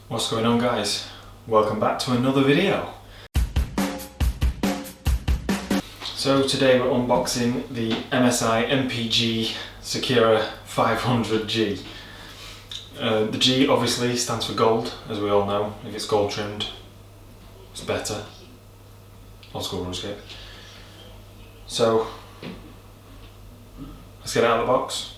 What's going on, guys? Welcome back to another video. So today we're unboxing the MSI MPG Sekira 500G. The G obviously stands for gold, as we all know. If it's gold trimmed, it's better. Old school RuneScape. So let's get it out of the box.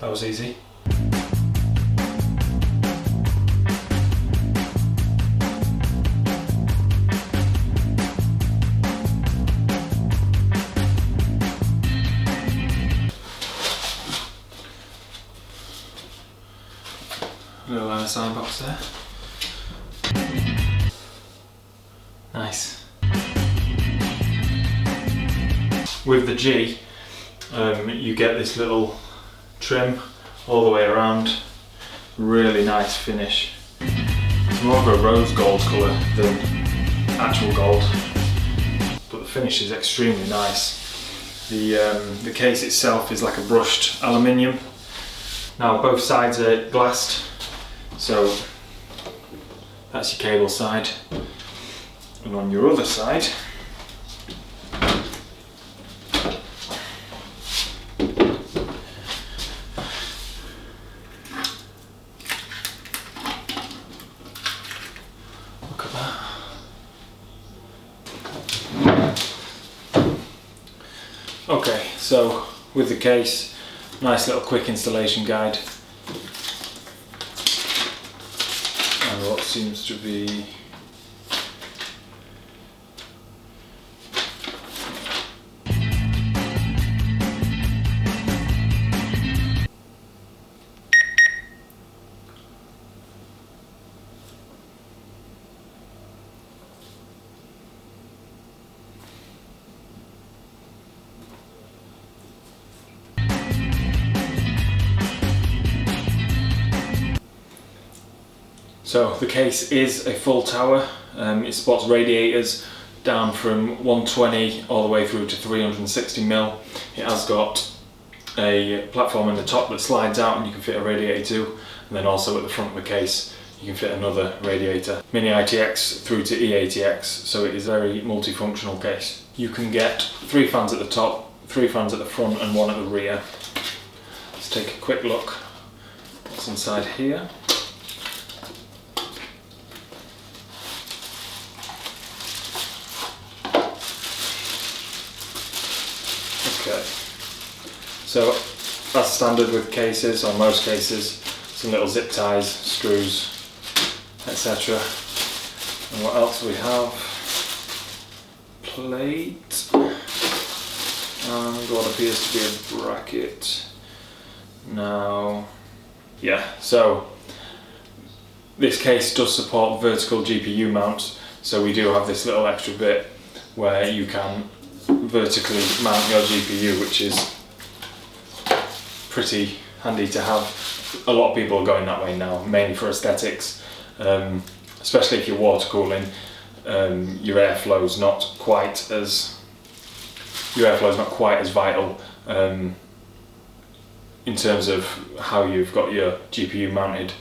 That was easy. Little MSI box there. Nice. With the G, you get this little trim all the way around. Really nice finish. It's more of a rose gold colour than actual gold, but the finish is extremely nice. The case itself is like a brushed aluminium. Now both sides are glassed, so that's your cable side, and on your other side okay, so with the case, nice little quick installation guide, and what seems to be so the case is a full tower. It supports radiators down from 120 all the way through to 360mm. It has got a platform in the top that slides out and you can fit a radiator to, and then also at the front of the case you can fit another radiator. Mini ITX through to EATX, so it is a very multifunctional case. You can get 3 fans at the top, 3 fans at the front and 1 at the rear. Let's take a quick look what's inside here. Okay, so as standard with cases, or most cases, some little zip ties, screws, etc. And what else we have? Plate, and what appears to be a bracket. Now, yeah, so this case does support vertical GPU mounts, so we do have this little extra bit where you can vertically mount your GPU, which is pretty handy to have. A lot of people are going that way now, mainly for aesthetics, especially if you're water cooling. Your airflow's not quite as vital in terms of how you've got your GPU mounted.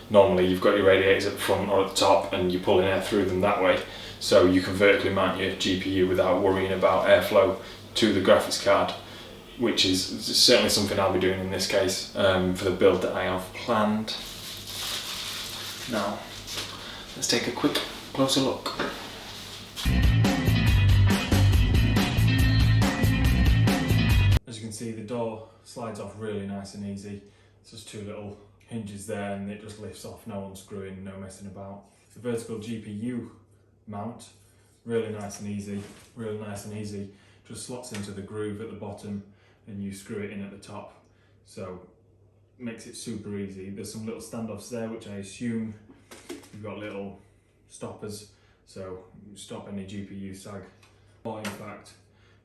Normally you've got your radiators at the front or at the top and you're pulling air through them that way, so you can vertically mount your GPU without worrying about airflow to the graphics card, which is certainly something I'll be doing in this case for the build that I have planned. Now let's take a quick closer look. As you can see, the door slides off really nice and easy. It's just 2 little hinges there and it just lifts off, no unscrewing, no messing about. It's a vertical GPU mount, really nice and easy, just slots into the groove at the bottom and you screw it in at the top, so makes it super easy. There's some little standoffs there which I assume you've got little stoppers, so you stop any GPU sag, or in fact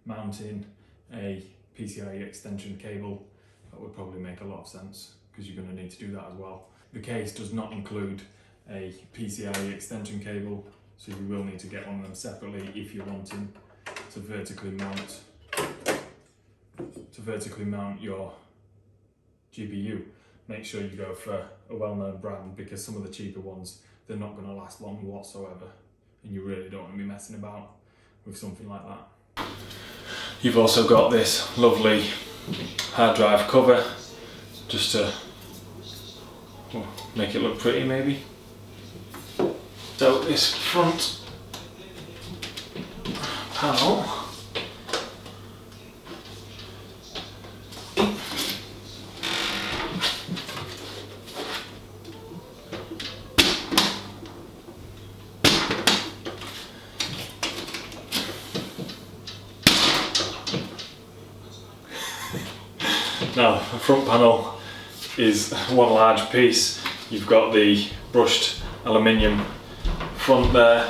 mounting a PCIe extension cable. That would probably make a lot of sense because you're going to need to do that as well. The case does not include a PCIe extension cable, so you will need to get one of them separately if you're wanting to vertically mount your GPU. Make sure you go for a well-known brand, because some of the cheaper ones, they're not going to last long whatsoever, and you really don't want to be messing about with something like that. You've also got this lovely hard drive cover, just to make it look pretty maybe. So this front panel now, the front panel is one large piece. You've got the brushed aluminium front there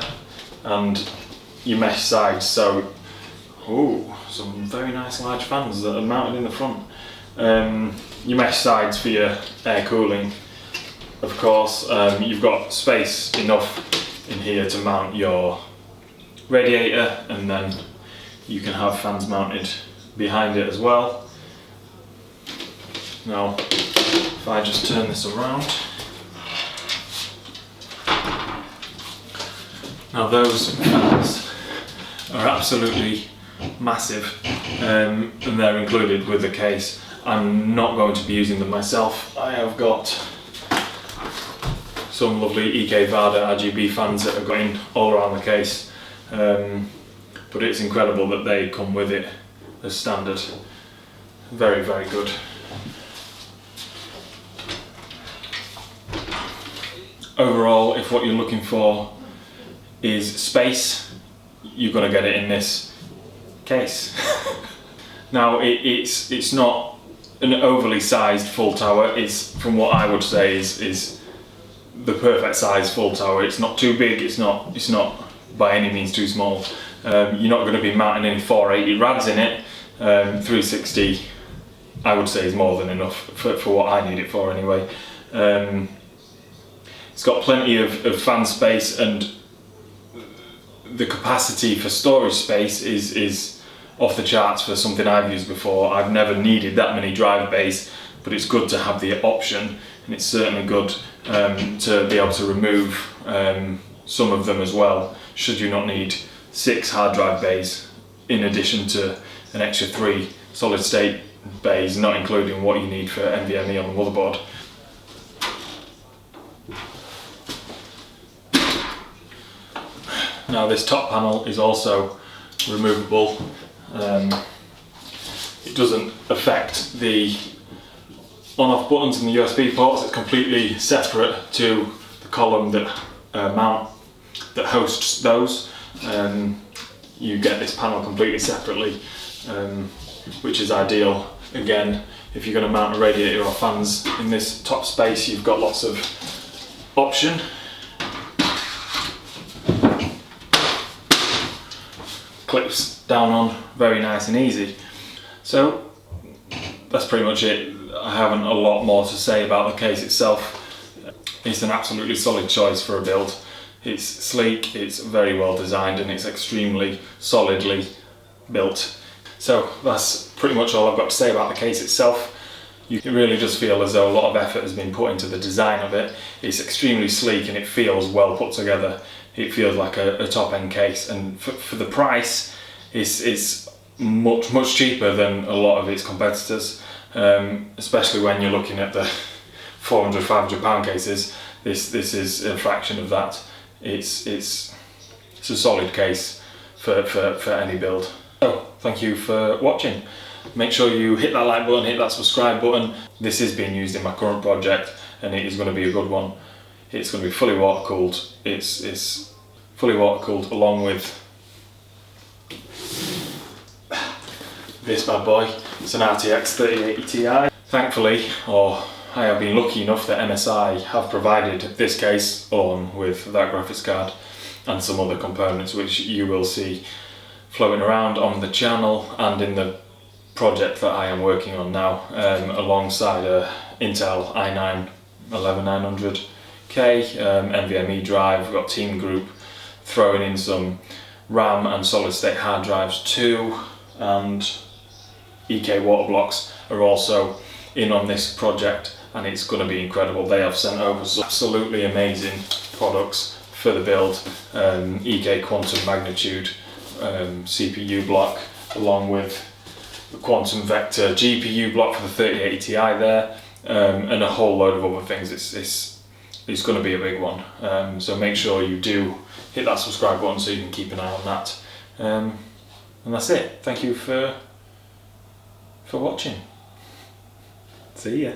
and your mesh sides, so some very nice large fans that are mounted in the front. Your mesh sides for your air cooling, of course. You've got space enough in here to mount your radiator, and then you can have fans mounted behind it as well. Now, if I just turn this around, now those fans are absolutely massive, and they're included with the case. I'm not going to be using them myself. I have got some lovely EK Vada RGB fans that are going all around the case, but it's incredible that they come with it as standard. Very, very good. Overall, if what you're looking for is space, you're going to get it in this case. Now, it's not an overly sized full tower. It's, from what I would say, is the perfect size full tower. It's not too big. It's not by any means too small. You're not going to be mounting any 480 rads in it. 360, I would say, is more than enough for what I need it for anyway. It's got plenty of fan space, and the capacity for storage space is off the charts for something I've used before. I've never needed that many drive bays, but it's good to have the option, and it's certainly good to be able to remove some of them as well, should you not need 6 hard drive bays in addition to an extra 3 solid state bays, not including what you need for NVMe on the motherboard. Now, this top panel is also removable. It doesn't affect the on-off buttons and the USB ports. It's completely separate to the column that hosts those. You get this panel completely separately, which is ideal. Again, if you're going to mount a radiator or fans in this top space, you've got lots of option. Clips down on, very nice and easy. So that's pretty much it. I haven't a lot more to say about the case itself. It's an absolutely solid choice for a build. It's sleek, it's very well designed, and it's extremely solidly built. So that's pretty much all I've got to say about the case itself. You really just feel as though a lot of effort has been put into the design of it. It's extremely sleek and it feels well put together. It feels like a top-end case, and for the price, it's much cheaper than a lot of its competitors, especially when you're looking at the £400–500 cases. This is a fraction of that. It's a solid case for any build. So thank you for watching. Make sure you hit that like button, hit that subscribe button. This is being used in my current project, and it is going to be a good one. It's going to be fully water cooled. It's fully water cooled along with this bad boy. It's an RTX 3080 Ti. Thankfully, or I have been lucky enough that MSI have provided this case along with that graphics card and some other components which you will see floating around on the channel and in the project that I am working on now, alongside Intel i9 11900K, NVMe drive. We've got Team Group throwing in some RAM and solid state hard drives too, and EK Water Blocks are also in on this project, and it's going to be incredible. They have sent over some absolutely amazing products for the build. EK Quantum Magnitude CPU block, along with the Quantum Vector GPU block for the 3080 Ti there, and a whole load of other things. It's going to be a big one, so make sure you do hit that subscribe button so you can keep an eye on that. And that's it. Thank you for watching. See ya.